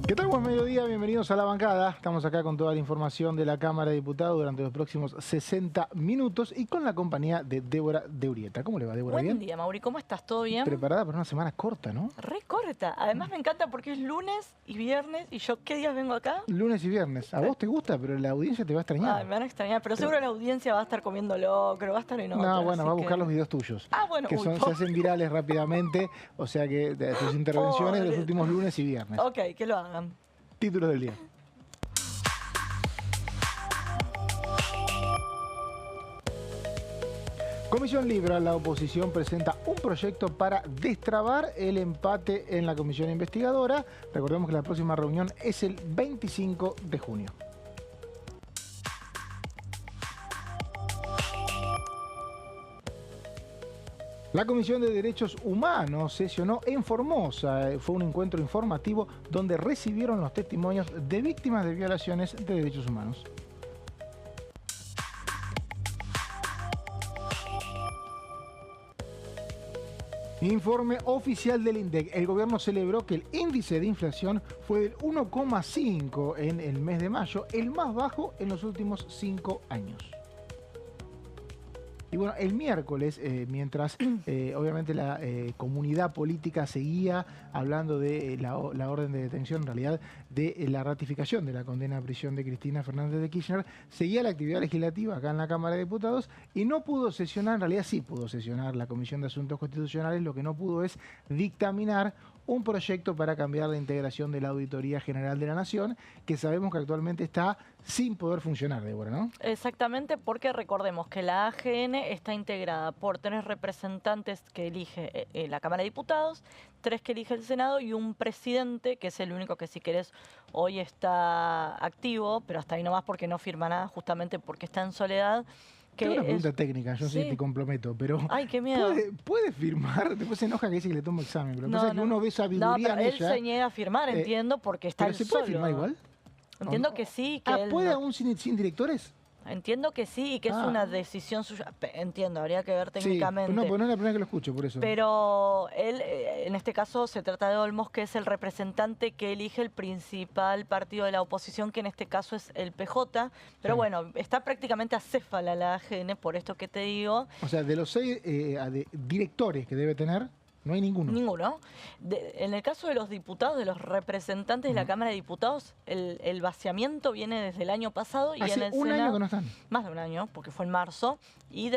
¿Qué tal? Buen mediodía, bienvenidos a La Bancada. Estamos acá con toda la información de la Cámara de Diputados durante los próximos 60 minutos y con la compañía de Débora de Urieta. ¿Cómo le va, Débora? Buen ¿Bien? día, Mauri. ¿Cómo estás? ¿Todo bien? Preparada para una semana corta, ¿no? Re corta. Además me encanta porque es lunes y viernes y yo, ¿qué días vengo acá? Lunes y viernes. A vos te gusta, pero la audiencia te va a extrañar. Ay, me van a extrañar, pero seguro la audiencia va a estar comiendo locro, va a estar en otra. No, bueno, así va a buscar que... los videos tuyos. Ah, bueno, Que uy, se hacen virales rápidamente, o sea que de tus intervenciones de los Pobre. últimos lunes y viernes. Ok, que lo hagan. Títulos del día. Comisión Libra, la oposición presenta un proyecto para destrabar el empate en la comisión investigadora. Recordemos que la próxima reunión es el 25 de junio. La Comisión de Derechos Humanos sesionó en Formosa. Fue un encuentro informativo donde recibieron los testimonios de víctimas de violaciones de derechos humanos. Informe oficial del INDEC. El gobierno celebró que el índice de inflación fue del 1,5 en el mes de mayo, el más bajo en los últimos 5 años. Y bueno, el miércoles, mientras obviamente la comunidad política seguía hablando de la orden de detención, en realidad de la ratificación de la condena a prisión de Cristina Fernández de Kirchner, seguía la actividad legislativa acá en la Cámara de Diputados y no pudo sesionar, en realidad sí pudo sesionar la Comisión de Asuntos Constitucionales, lo que no pudo es dictaminar un proyecto para cambiar la integración de la Auditoría General de la Nación, que sabemos que actualmente está sin poder funcionar, Débora, ¿no? Exactamente, porque recordemos que la AGN está integrada por 3 representantes que elige la Cámara de Diputados, 3 que elige el Senado y un presidente, que es el único que si querés hoy está activo, pero hasta ahí nomás porque no firma nada, justamente porque está en soledad. Tengo una pregunta técnica, yo sí te comprometo, pero ay, qué miedo. ¿puede firmar? Después se enoja que dice que le tomo examen, pero No, pasa que uno ve sabiduría en él ella. se niega a firmar, entiendo, porque está ¿Pero se puede firmar igual? Entiendo que sí. Que él ¿puede no. aún sin directores? Entiendo que sí y que es una decisión suya. Entiendo, habría que ver técnicamente. Sí, no, pues no es la primera vez que lo escucho, por eso. Pero él, en este caso, se trata de Olmos, que es el representante que elige el principal partido de la oposición, que en este caso es el PJ. Pero bueno, está prácticamente acéfala la AGN, por esto que te digo. O sea, de los 6 directores que debe tener, no hay ninguno. Ninguno. En el caso de los diputados, de los representantes de la Cámara de Diputados, el vaciamiento viene desde el año pasado y Hace en el un Senado, año que no están. más de un año, porque fue en marzo, y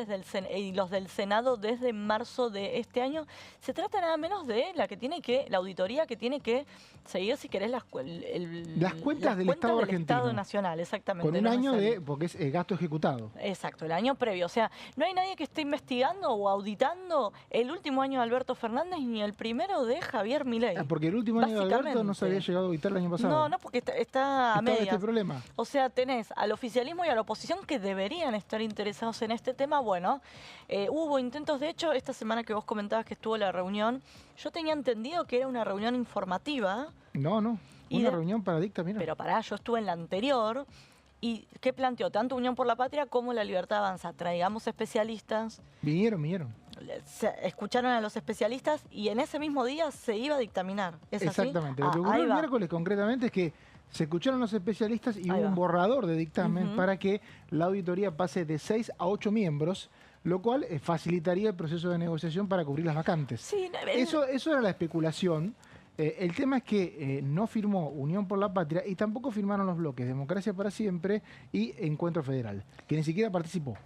los del Senado desde marzo de este año. Se trata nada menos de la auditoría que tiene que seguir, si querés, las cuentas del Estado argentino. Estado Nacional, exactamente. Con un año porque es gasto ejecutado. Exacto, el año previo. O sea, no hay nadie que esté investigando o auditando el último año de Alberto Fernández ni el primero de Javier Milei. Porque el último año de Alberto no se había llegado a auditar el año pasado. No, porque está a medias. Este problema. O sea, tenés al oficialismo y a la oposición que deberían estar interesados en este tema. Bueno, hubo intentos, de hecho, esta semana que vos comentabas que estuvo la reunión, yo tenía entendido que era una reunión informativa. No, una reunión para dictaminar. Pero yo estuve en la anterior. ¿Y qué planteó? Tanto Unión por la Patria como la Libertad Avanza. Traigamos especialistas. Vinieron. Escucharon a los especialistas y en ese mismo día se iba a dictaminar. ¿Es exactamente. Así? Lo que ocurrió el miércoles concretamente es que se escucharon los especialistas y hubo un borrador de dictamen para que la auditoría pase de 6 a 8 miembros, lo cual facilitaría el proceso de negociación para cubrir las vacantes. Sí, eso era la especulación. El tema es que no firmó Unión por la Patria y tampoco firmaron los bloques Democracia para Siempre y Encuentro Federal, que ni siquiera participó.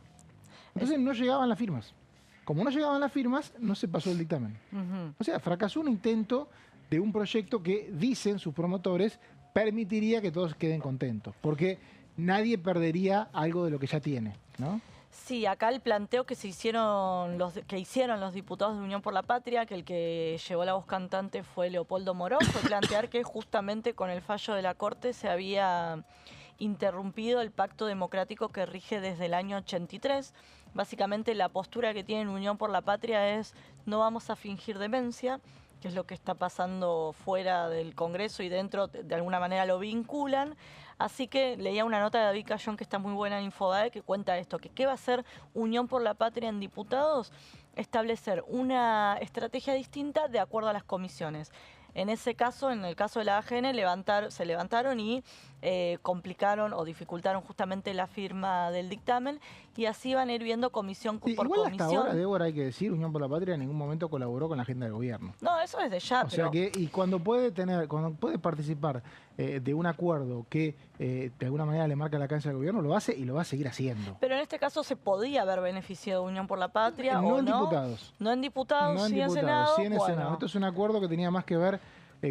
Entonces no llegaban las firmas. Como no llegaban las firmas, no se pasó el dictamen. O sea, fracasó un intento de un proyecto que, dicen sus promotores, permitiría que todos queden contentos, porque nadie perdería algo de lo que ya tiene, ¿no? Sí, acá el planteo que hicieron los diputados de Unión por la Patria, que el que llevó la voz cantante fue Leopoldo Moró, fue plantear que justamente con el fallo de la Corte se había interrumpido el pacto democrático que rige desde el año 83. Básicamente la postura que tiene Unión por la Patria es: no vamos a fingir demencia, que es lo que está pasando fuera del Congreso y dentro de alguna manera lo vinculan. Así que leía una nota de David Cayón que está muy buena en Infobae que cuenta esto, que ¿qué va a hacer Unión por la Patria en diputados? Establecer una estrategia distinta de acuerdo a las comisiones. En ese caso, en el caso de la AGN, se levantaron y complicaron o dificultaron justamente la firma del dictamen, y así van a ir viendo comisión por igual comisión. Hasta ahora, Débora, hay que decir, Unión por la Patria en ningún momento colaboró con la agenda del gobierno. No, eso desde ya. O sea que, y cuando puede participar de un acuerdo que de alguna manera le marca la cancha al gobierno, lo hace y lo va a seguir haciendo. Pero en este caso se podía haber beneficiado de Unión por la Patria, No ¿o en no? diputados. No en diputados, No en sí en diputados, Senado. sí en el Bueno. Senado. Esto es un acuerdo que tenía más que ver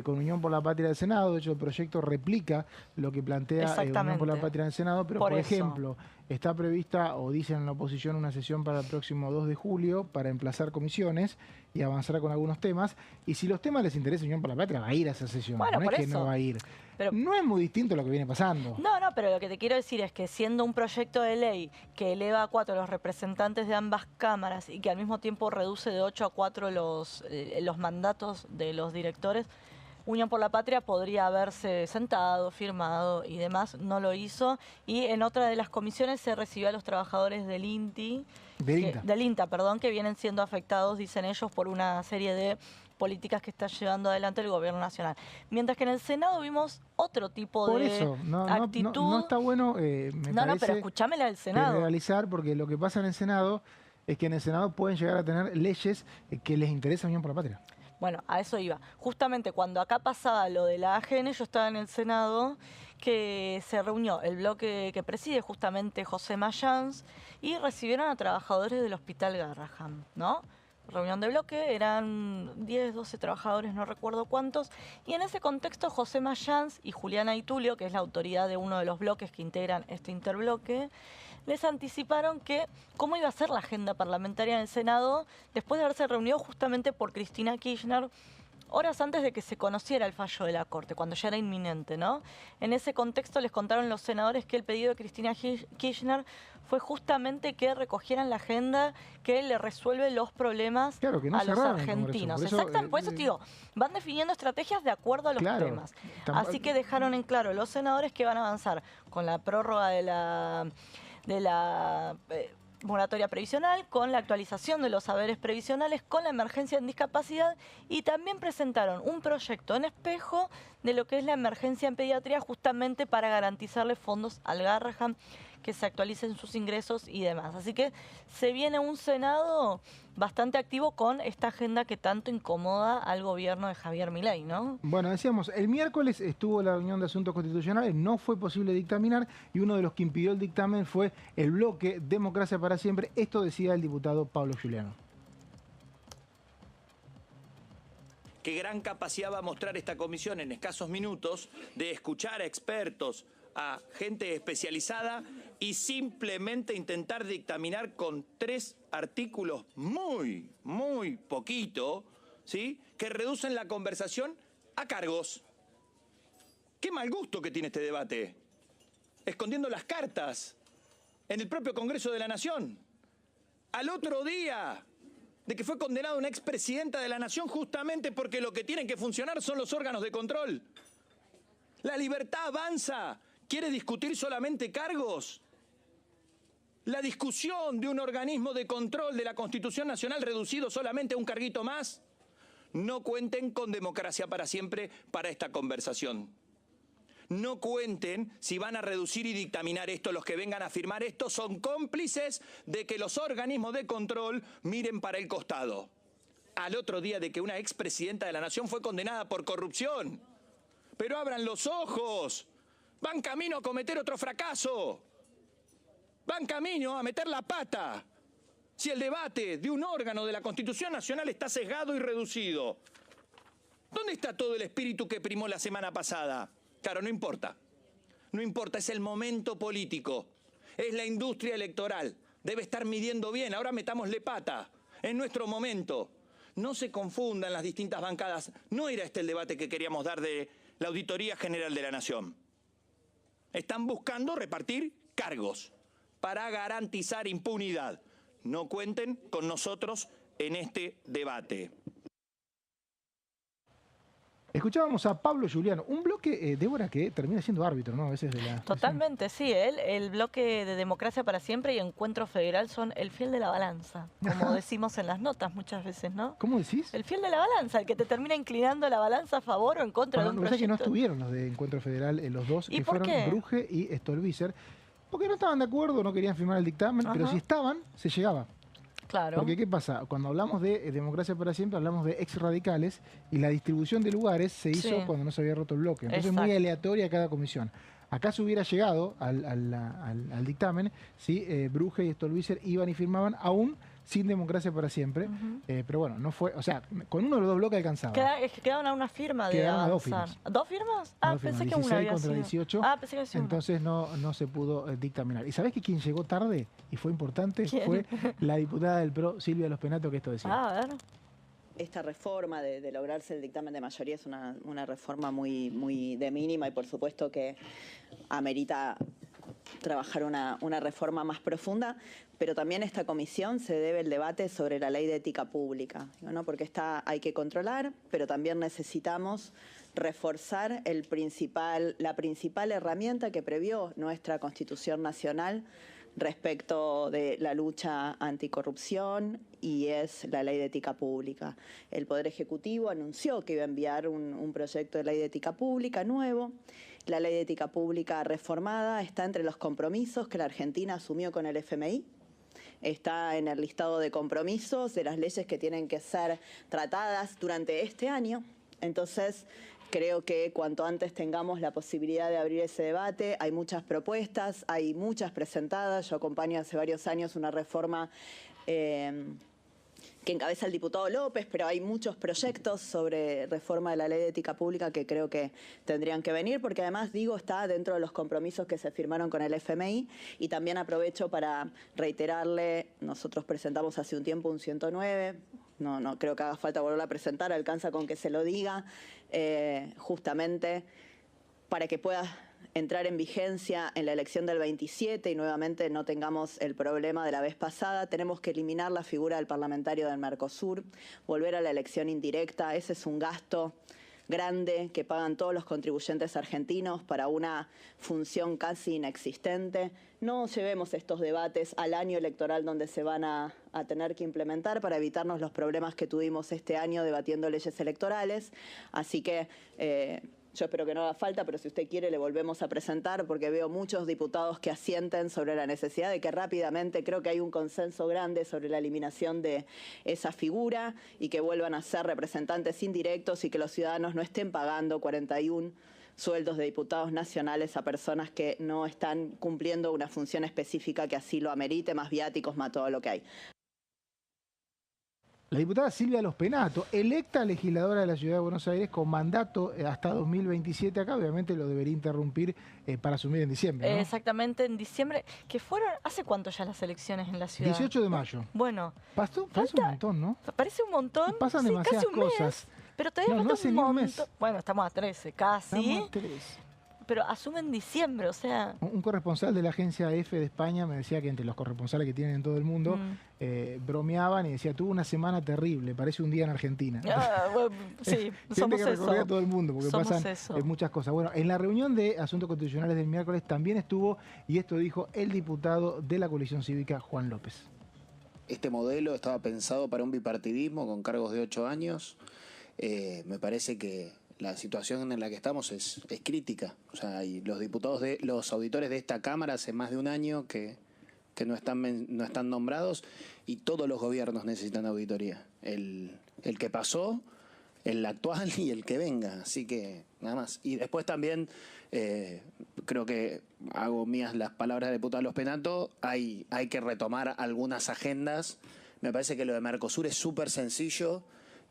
con Unión por la Patria del Senado. De hecho, el proyecto replica lo que plantea Unión por la Patria del Senado, pero por ejemplo, está prevista, o dicen en la oposición, una sesión para el próximo 2 de julio para emplazar comisiones y avanzar con algunos temas. Y si los temas les interesa a Unión por la Patria, va a ir a esa sesión. Bueno, no es que no va a ir. Pero no es muy distinto a lo que viene pasando. No, pero lo que te quiero decir es que siendo un proyecto de ley que eleva a 4 a los representantes de ambas cámaras y que al mismo tiempo reduce de 8 a 4 los mandatos de los directores, Unión por la Patria podría haberse sentado, firmado y demás, no lo hizo. Y en otra de las comisiones se recibió a los trabajadores del INTA, que vienen siendo afectados, dicen ellos, por una serie de políticas que está llevando adelante el gobierno nacional. Mientras que en el Senado vimos otro tipo de actitud. No está bueno, me parece, pero escuchame la del Senado. Generalizar, porque lo que pasa en el Senado es que en el Senado pueden llegar a tener leyes que les interesa a Unión por la Patria. Bueno, a eso iba. Justamente cuando acá pasaba lo de la AGN, yo estaba en el Senado, que se reunió el bloque que preside justamente José Mayans y recibieron a trabajadores del Hospital Garrahan, ¿no? Reunión de bloque, eran 10, 12 trabajadores, no recuerdo cuántos, y en ese contexto José Mayans y Juliana Itulio, que es la autoridad de uno de los bloques que integran este interbloque, les anticiparon que cómo iba a ser la agenda parlamentaria en el Senado después de haberse reunido justamente por Cristina Kirchner horas antes de que se conociera el fallo de la Corte, cuando ya era inminente, ¿no? En ese contexto les contaron los senadores que el pedido de Cristina Kirchner fue justamente que recogieran la agenda que le resuelve los problemas a los argentinos. Exactamente, por eso te digo, van definiendo estrategias de acuerdo a los temas. Así que dejaron en claro los senadores que van a avanzar con la prórroga de la moratoria previsional, con la actualización de los saberes previsionales, con la emergencia en discapacidad, y también presentaron un proyecto en espejo de lo que es la emergencia en pediatría, justamente para garantizarle fondos al Garrahan, que se actualicen sus ingresos y demás. Así que se viene un Senado bastante activo con esta agenda que tanto incomoda al gobierno de Javier Milei, ¿no? Bueno, decíamos, el miércoles estuvo la reunión de asuntos constitucionales, no fue posible dictaminar, y uno de los que impidió el dictamen fue el bloque Democracia para Siempre. Esto decía el diputado Pablo Giuliano. Qué gran capacidad va a mostrar esta comisión en escasos minutos de escuchar a expertos, a gente especializada y simplemente intentar dictaminar con 3 artículos muy poquito, ¿sí?, que reducen la conversación a cargos. Qué mal gusto que tiene este debate, escondiendo las cartas en el propio Congreso de la Nación. Al otro día de que fue condenada una expresidenta de la Nación justamente porque lo que tienen que funcionar son los órganos de control. La libertad avanza. ¿Quiere discutir solamente cargos? La discusión de un organismo de control de la Constitución Nacional reducido solamente a un carguito más. No cuenten con Democracia para Siempre para esta conversación. No cuenten si van a reducir y dictaminar esto. Los que vengan a firmar esto son cómplices de que los organismos de control miren para el costado. Al otro día de que una expresidenta de la Nación fue condenada por corrupción. Pero abran los ojos. Van camino a cometer otro fracaso. Van camino a meter la pata. Si el debate de un órgano de la Constitución Nacional está sesgado y reducido, ¿dónde está todo el espíritu que primó la semana pasada? Claro, no importa. No importa, es el momento político. Es la industria electoral. Debe estar midiendo bien. Ahora metámosle pata. Es nuestro momento. No se confundan las distintas bancadas. No era este el debate que queríamos dar de la Auditoría General de la Nación. Están buscando repartir cargos para garantizar impunidad. No cuenten con nosotros en este debate. Escuchábamos a Pablo Giuliano, un bloque, Débora, que termina siendo árbitro, ¿no? A veces de la... Totalmente, sí. El bloque de Democracia para Siempre y Encuentro Federal son el fiel de la balanza, como decimos en las notas muchas veces, ¿no? ¿Cómo decís? El fiel de la balanza, el que te termina inclinando la balanza a favor o en contra de un proyecto. Que no estuvieron los de Encuentro Federal, los dos, ¿Y que por fueron qué? Bruje y Stolbizer, porque no estaban de acuerdo, no querían firmar el dictamen, pero si estaban, se llegaba. Claro. Porque ¿qué pasa? Cuando hablamos de Democracia para Siempre, hablamos de ex radicales y la distribución de lugares se hizo cuando no se había roto el bloque. Entonces es muy aleatoria cada comisión. Acá se hubiera llegado al dictamen si Bruje y Stolbizer iban y firmaban aún sin Democracia para Siempre. Pero bueno, no fue, o sea, con uno de los dos bloques alcanzaba. Quedaron a una firma de Quedaron a avanzar. dos firmas. ¿Dos firmas? Ah, pensé que una había contra sido. 18. Ah, pensé que había sido entonces no se pudo dictaminar. ¿Y sabés que quien llegó tarde y fue importante? ¿Quién? Fue la diputada del PRO, Silvia Los Penato, que esto decía. Ah, a ver. Esta reforma de lograrse el dictamen de mayoría es una reforma muy de mínima y por supuesto que amerita trabajar una reforma más profunda, pero también esta comisión se debe el debate sobre la ley de ética pública, ¿no? Porque hay que controlar, pero también necesitamos reforzar la principal herramienta que previó nuestra Constitución Nacional respecto de la lucha anticorrupción y es la ley de ética pública. El Poder Ejecutivo anunció que iba a enviar un proyecto de ley de ética pública nuevo. La ley de ética pública reformada está entre los compromisos que la Argentina asumió con el FMI. Está en el listado de compromisos de las leyes que tienen que ser tratadas durante este año. Entonces, creo que cuanto antes tengamos la posibilidad de abrir ese debate, hay muchas propuestas, hay muchas presentadas. Yo acompaño hace varios años una reforma que encabeza el diputado López, pero hay muchos proyectos sobre reforma de la ley de ética pública que creo que tendrían que venir, porque además, está dentro de los compromisos que se firmaron con el FMI y también aprovecho para reiterarle, nosotros presentamos hace un tiempo un 109, no creo que haga falta volverlo a presentar, alcanza con que se lo diga, justamente para que pueda entrar en vigencia en la elección del 27 y nuevamente no tengamos el problema de la vez pasada. Tenemos que eliminar la figura del parlamentario del Mercosur, volver a la elección indirecta. Ese es un gasto grande que pagan todos los contribuyentes argentinos para una función casi inexistente. No llevemos estos debates al año electoral donde se van a tener que implementar para evitarnos los problemas que tuvimos este año debatiendo leyes electorales. Así que yo espero que no haga falta, pero si usted quiere le volvemos a presentar porque veo muchos diputados que asienten sobre la necesidad de que rápidamente, creo que hay un consenso grande sobre la eliminación de esa figura y que vuelvan a ser representantes indirectos y que los ciudadanos no estén pagando 41 sueldos de diputados nacionales a personas que no están cumpliendo una función específica que así lo amerite, más viáticos, más todo lo que hay. La diputada Silvia Los Penato, electa legisladora de la Ciudad de Buenos Aires con mandato hasta 2027 acá, obviamente lo debería interrumpir para asumir en diciembre, ¿no? Exactamente, en diciembre, que fueron, ¿hace cuánto ya las elecciones en la ciudad? 18 de mayo. Bueno. Parece un montón, ¿no? Parece un montón. Pasan demasiadas casi un mes, cosas. Pero todavía no falta hace un ni un montón. mes. Bueno, estamos a 13, casi. Estamos a 13. Pero asumen diciembre, o sea... Un corresponsal de la agencia EFE de España me decía que entre los corresponsales que tienen en todo el mundo bromeaban y decía, tuvo una semana terrible, parece un día en Argentina. Bueno, sí, somos que recorría eso. todo el mundo porque Somos pasan eso. Muchas cosas. Bueno, en la reunión de Asuntos Constitucionales del miércoles también estuvo, y esto dijo el diputado de la coalición cívica, Juan López. Este modelo estaba pensado para un bipartidismo con cargos de 8 años. Me parece que la situación en la que estamos es crítica. O sea, los auditores de esta Cámara hace más de un año que no están nombrados y todos los gobiernos necesitan auditoría. El que pasó, el actual y el que venga. Así que nada más. Y después también creo que hago mías las palabras del diputado Los Penato. Hay que retomar algunas agendas. Me parece que lo de Mercosur es súper sencillo.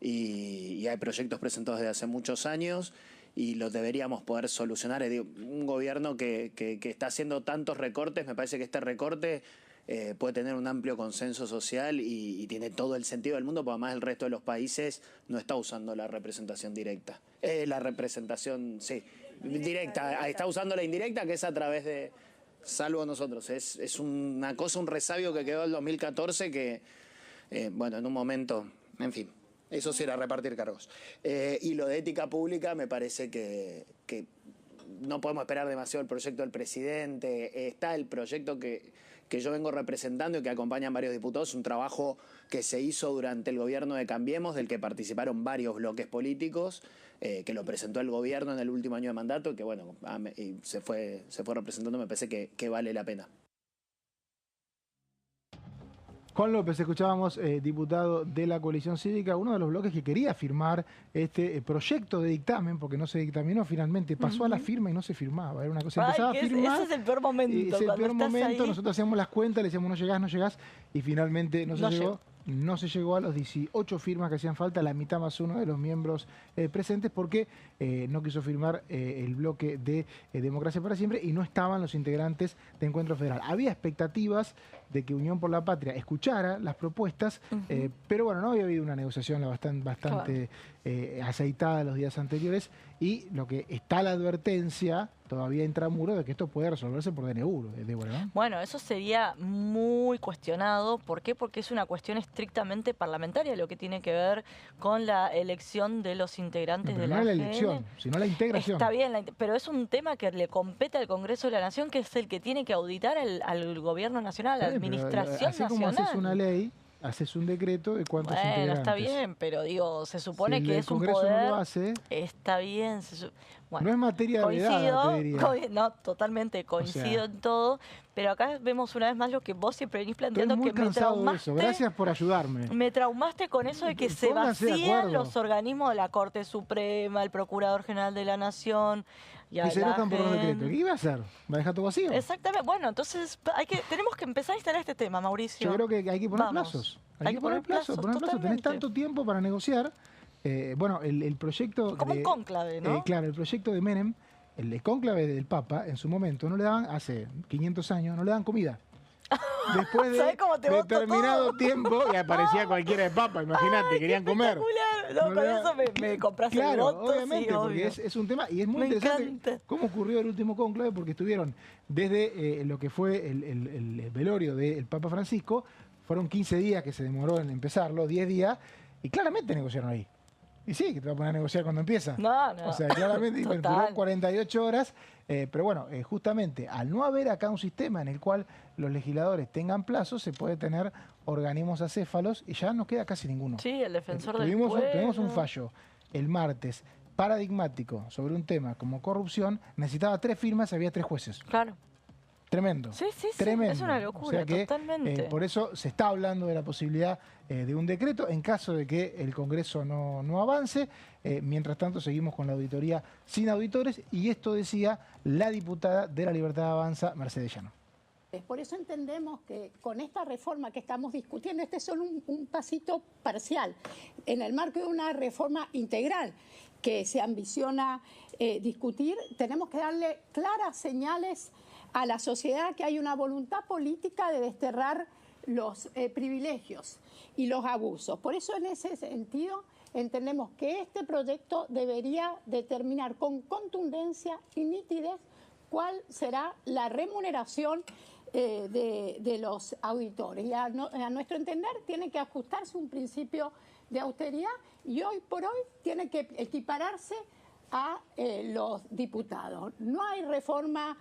Y hay proyectos presentados desde hace muchos años y los deberíamos poder solucionar. Un gobierno que está haciendo tantos recortes, me parece que este recorte puede tener un amplio consenso social y tiene todo el sentido del mundo, porque además el resto de los países no está usando la representación directa. La representación, sí, directa. Está usando la indirecta, que es a través de... Salvo nosotros. Es una cosa, un resabio que quedó del 2014 que, bueno, en un momento, en fin. Eso sí era repartir cargos. Y lo de ética pública me parece que no podemos esperar demasiado el proyecto del presidente. Está el proyecto que yo vengo representando y que acompañan varios diputados, un trabajo que se hizo durante el gobierno de Cambiemos, del que participaron varios bloques políticos, que lo presentó el gobierno en el último año de mandato, y que bueno, y se fue representando, me parece que vale la pena. Juan López, escuchábamos, diputado de la coalición cívica, uno de los bloques que quería firmar este proyecto de dictamen, porque no se dictaminó finalmente, pasó a la firma y no se firmaba. Era una cosa, empezaba a firmar. Ese es el peor momento. Es el peor momento, ahí. nosotros hacíamos las cuentas, le decíamos no llegás, y finalmente no se llegó. No se llegó a los 18 firmas que hacían falta, la mitad más uno de los miembros presentes, porque no quiso firmar el bloque de Democracia para Siempre y no estaban los integrantes de Encuentro Federal. Había expectativas de que Unión por la Patria escuchara las propuestas, pero bueno, no había habido una negociación bastante aceitada los días anteriores, y lo que está la advertencia todavía intramuro de que esto puede resolverse por DNU, Débora, ¿no? Bueno, eso sería muy cuestionado. ¿Por qué? Porque es una cuestión estrictamente parlamentaria, lo que tiene que ver con la elección de los integrantes de la No la AGN. elección, sino la integración. Está bien, pero es un tema que le compete al Congreso de la Nación, que es el que tiene que auditar al Gobierno Nacional, a la Administración así Nacional. como haces una ley, haces un decreto de cuántos integrantes. Bueno, está bien, pero digo, se supone si que el es un Congreso poder. No lo hace, está bien. Bueno, no es materia vedada, te diría. No, totalmente coincido en todo, pero acá vemos una vez más lo que vos siempre venís planteando, Estoy muy que me cansado de traumaste. eso. Gracias por ayudarme. Me traumaste con eso de que se Pónganse de vacían acuerdo. los organismos de la Corte Suprema, el Procurador General de la Nación. Y se notan por los decretos. ¿Qué iba a hacer? ¿Va a dejar todo vacío? Exactamente. Bueno, entonces tenemos que empezar a instalar este tema, Mauricio. Yo creo que hay que poner Vamos. plazos. Hay que poner plazos. Tenés totalmente. tanto tiempo para negociar. Bueno, el proyecto... Como un cónclave, ¿no? Claro, el proyecto de Menem, el cónclave del Papa, en su momento, no le daban, hace 500 años, no le daban comida. Después de determinado tiempo, y aparecía cualquiera de Papa, imagínate, querían comer. No, con eso me compraste el voto. Obviamente, sí, porque es un tema, y es muy interesante encanta. cómo ocurrió el último cónclave, porque estuvieron desde lo que fue el velorio del Papa Francisco, fueron 15 días que se demoró en empezarlo, 10 días, y claramente negociaron ahí. Y sí, que te va a poner a negociar cuando empieza. No. O sea, claramente duró 48 horas, pero bueno, justamente al no haber acá un sistema en el cual los legisladores tengan plazos, se puede tener organismos acéfalos y ya no queda casi ninguno. Sí, el defensor del pueblo. Tuvimos un fallo el martes paradigmático sobre un tema como corrupción, necesitaba 3 firmas y había 3 jueces. Claro. Tremendo. Sí, tremendo. Es una locura, o sea que, totalmente. Por eso se está hablando de la posibilidad de un decreto en caso de que el Congreso no avance. Mientras tanto, seguimos con la auditoría sin auditores, y esto decía la diputada de La Libertad Avanza, Mercedes Llano. Por eso entendemos que con esta reforma que estamos discutiendo, este es solo un pasito parcial, en el marco de una reforma integral que se ambiciona discutir, tenemos que darle claras señales a la sociedad que hay una voluntad política de desterrar los privilegios y los abusos. Por eso, en ese sentido, entendemos que este proyecto debería determinar con contundencia y nitidez cuál será la remuneración de los auditores. Y a nuestro entender tiene que ajustarse un principio de austeridad, y hoy por hoy tiene que equipararse a los diputados. No hay reforma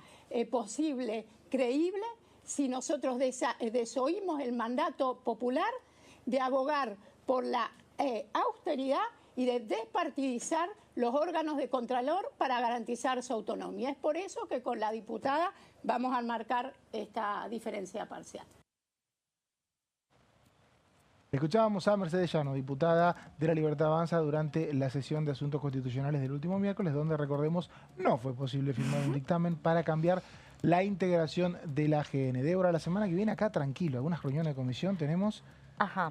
posible, creíble, si nosotros desoímos el mandato popular de abogar por la austeridad y de despartidizar los órganos de Contralor para garantizar su autonomía. Es por eso que con la diputada vamos a marcar esta diferencia parcial. Escuchábamos a Mercedes Llano, diputada de La Libertad Avanza, durante la sesión de Asuntos Constitucionales del último miércoles, donde, recordemos, no fue posible firmar un dictamen para cambiar la integración de la AGN. Débora, la semana que viene acá tranquilo, algunas reuniones de comisión tenemos,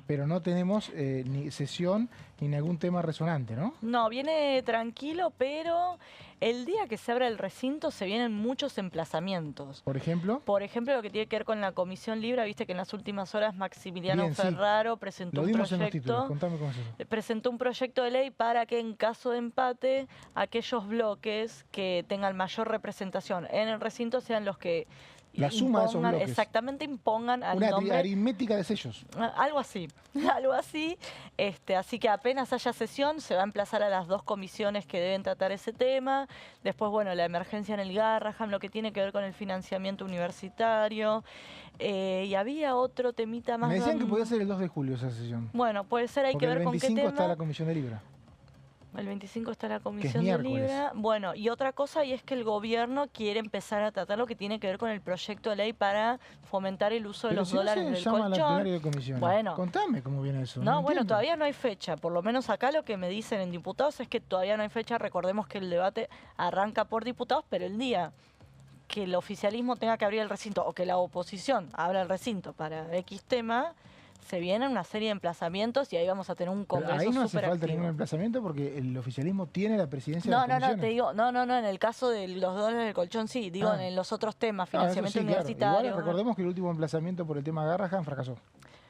pero no tenemos ni sesión ni algún tema resonante, ¿no? No, viene tranquilo, pero el día que se abra el recinto se vienen muchos emplazamientos. ¿Por ejemplo? Por ejemplo, lo que tiene que ver con la Comisión Libre. Viste que en las últimas horas Maximiliano Ferraro presentó un proyecto. Contame cómo es eso. Presentó un proyecto de ley para que, en caso de empate, aquellos bloques que tengan mayor representación en el recinto sean los que La suma de esos bloques. Exactamente, impongan al una nombre. aritmética de sellos. Algo así, algo así. Así que apenas haya sesión, se va a emplazar a las 2 comisiones que deben tratar ese tema. Después, bueno, la emergencia en el Garrahan, lo que tiene que ver con el financiamiento universitario. Y había otro temita más. Me decían que podía ser el 2 de julio esa sesión. Bueno, puede ser, hay Porque que ver con qué el 25 tema. está la comisión de Libra. El 25 está la Que comisión es de miércoles. Libra. Bueno, y otra cosa, y es que el gobierno quiere empezar a tratar lo que tiene que ver con el proyecto de ley para fomentar el uso de Pero los si dólares no se del llama colchón. al plenario de comisiones. Bueno. Contame cómo viene eso. No, bueno, entiendo. todavía no hay fecha. Por lo menos acá lo que me dicen en diputados es que todavía no hay fecha. Recordemos que el debate arranca por diputados, pero el día que el oficialismo tenga que abrir el recinto o que la oposición abra el recinto para X tema, se vienen una serie de emplazamientos y ahí vamos a tener un Pero congreso ahí no hace súper falta activo. ningún emplazamiento porque el oficialismo tiene la presidencia de No, las no, comisiones. te digo, no, en el caso de los dólares del colchón sí, digo Ah. en los otros temas, No, eso financiamiento sí, claro. universitario. Igual recordemos que el último emplazamiento por el tema Garrahan fracasó.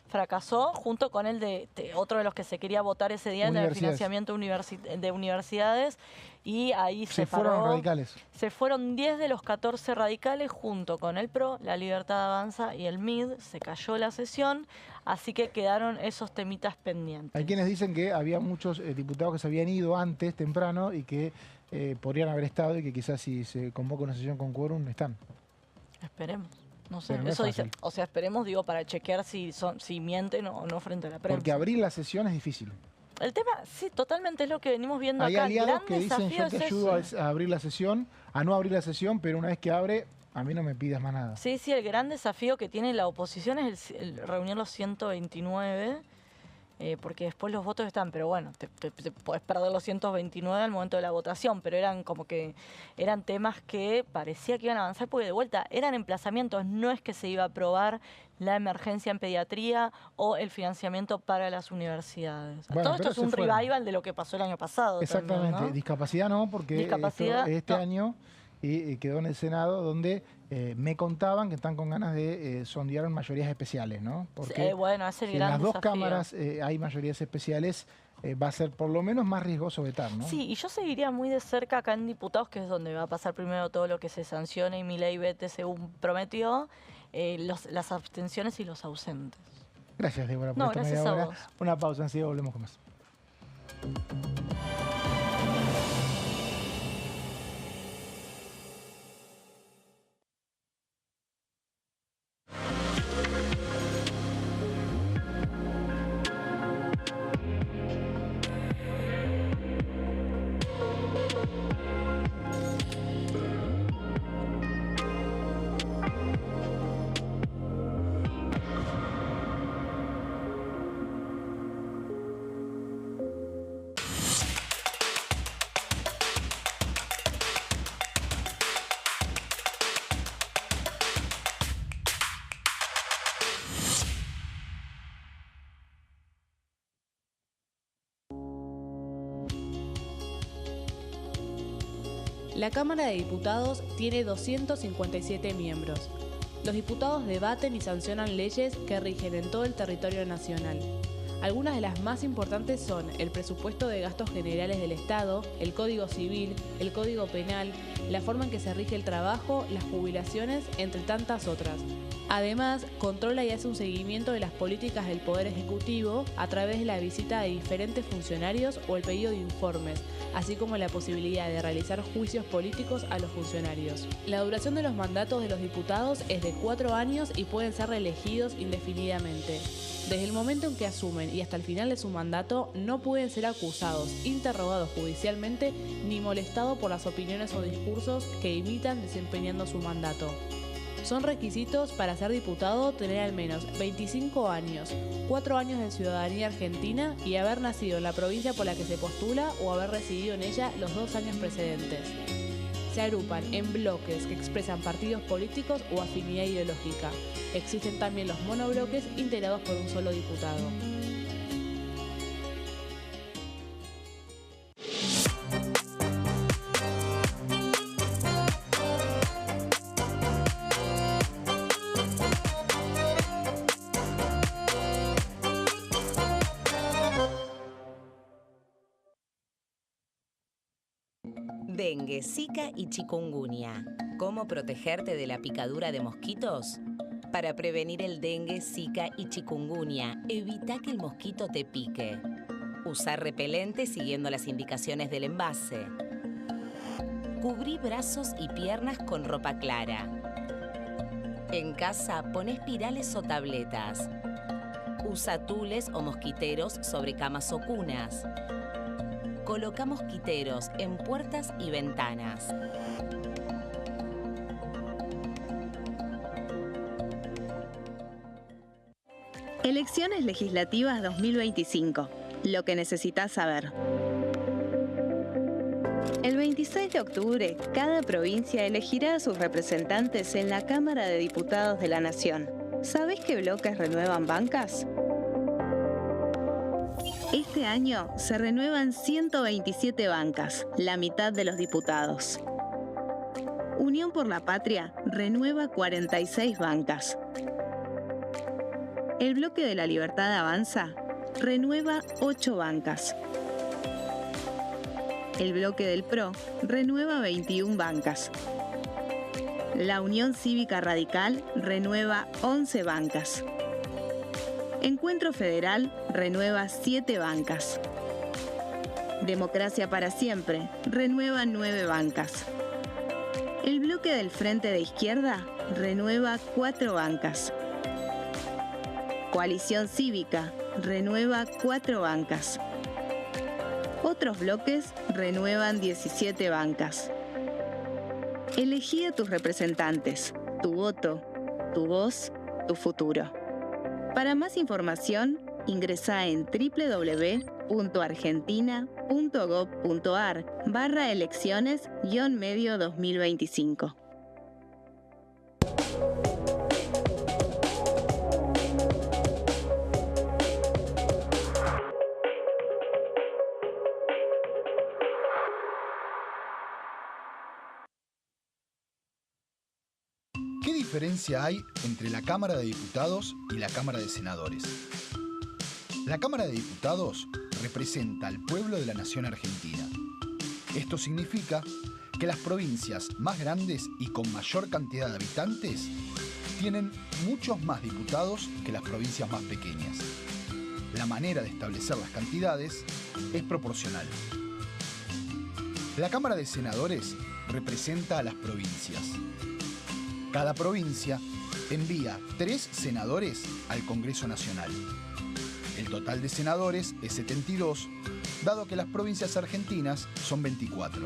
Fracasó junto con el de otro de los que se quería votar ese día, en el Universidades. financiamiento de universidades, y ahí Se fueron radicales. Se fueron 10 de los 14 radicales junto con el PRO, la Libertad Avanza y el MID. Se cayó la sesión, así que quedaron esos temitas pendientes. Hay quienes dicen que había muchos diputados que se habían ido antes, temprano, y que podrían haber estado y que quizás si se convoca una sesión con quórum están. Esperemos. No sé, Pero no es eso dice. fácil. O sea, esperemos, digo, para chequear si mienten o no frente a la prensa. Porque abrir la sesión es difícil. El tema, sí, totalmente es lo que venimos viendo Hay acá. El aliados gran que dicen desafío yo te es ayudo eso. a abrir la sesión, a no abrir la sesión, pero una vez que abre, a mí no me pidas más nada. Sí, el gran desafío que tiene la oposición es el reunir los 129, porque después los votos están, pero bueno, te podés perder los 129 al momento de la votación, pero eran como que eran temas que parecía que iban a avanzar, porque de vuelta eran emplazamientos, no es que se iba a aprobar la emergencia en pediatría o el financiamiento para las universidades. Bueno, Todo esto pero es un se fueron. revival de lo que pasó el año pasado. Exactamente. También, ¿no? Discapacidad no, porque Discapacidad, este no. año quedó en el Senado, donde me contaban que están con ganas de sondear mayorías especiales, ¿no? Porque bueno, es el si en gran las dos desafío. cámaras hay mayorías especiales, va a ser por lo menos más riesgoso vetar, ¿no? Sí, y yo seguiría muy de cerca acá en diputados, que es donde va a pasar primero todo lo que se sancione y Milei vete según prometió, las abstenciones y los ausentes. Gracias, Débora, por No, esta gracias media a hora. vos. Una pausa, enseguida volvemos con más. La Cámara de Diputados tiene 257 miembros. Los diputados debaten y sancionan leyes que rigen en todo el territorio nacional. Algunas de las más importantes son el presupuesto de gastos generales del Estado, el Código Civil, el Código Penal, la forma en que se rige el trabajo, las jubilaciones, entre tantas otras. Además, controla y hace un seguimiento de las políticas del Poder Ejecutivo a través de la visita de diferentes funcionarios o el pedido de informes, así como la posibilidad de realizar juicios políticos a los funcionarios. La duración de los mandatos de los diputados es de 4 años y pueden ser reelegidos indefinidamente. Desde el momento en que asumen y hasta el final de su mandato, no pueden ser acusados, interrogados judicialmente, ni molestados por las opiniones o discursos que imitan desempeñando su mandato. Son requisitos para ser diputado tener al menos 25 años, 4 años de ciudadanía argentina y haber nacido en la provincia por la que se postula o haber residido en ella los 2 años precedentes. Se agrupan en bloques que expresan partidos políticos o afinidad ideológica. Existen también los monobloques integrados por un solo diputado. Dengue, Zika y chikungunya. ¿Cómo protegerte de la picadura de mosquitos? Para prevenir el dengue, Zika y chikungunya, evita que el mosquito te pique. Usar repelente siguiendo las indicaciones del envase. Cubrí brazos y piernas con ropa clara. En casa, pon espirales o tabletas. Usa tules o mosquiteros sobre camas o cunas. Coloca mosquiteros en puertas y ventanas. Elecciones legislativas 2025. Lo que necesitas saber. El 26 de octubre, cada provincia elegirá a sus representantes en la Cámara de Diputados de la Nación. ¿Sabés qué bloques renuevan bancas? Este año se renuevan 127 bancas, la mitad de los diputados. Unión por la Patria renueva 46 bancas. El Bloque de la Libertad Avanza renueva 8 bancas. El Bloque del PRO renueva 21 bancas. La Unión Cívica Radical renueva 11 bancas. Encuentro Federal renueva 7 bancas. Democracia para Siempre renueva 9 bancas. El Bloque del Frente de Izquierda renueva 4 bancas. Coalición Cívica renueva 4 bancas. Otros bloques renuevan 17 bancas. Elegí a tus representantes, tu voto, tu voz, tu futuro. Para más información, ingresá en www.argentina.gov.ar/elecciones-medio 2025. ¿Qué diferencia hay entre la Cámara de Diputados y la Cámara de Senadores? La Cámara de Diputados representa al pueblo de la nación argentina. Esto significa que las provincias más grandes y con mayor cantidad de habitantes tienen muchos más diputados que las provincias más pequeñas. La manera de establecer las cantidades es proporcional. La Cámara de Senadores representa a las provincias. Cada provincia envía 3 senadores al Congreso Nacional. El total de senadores es 72, dado que las provincias argentinas son 24.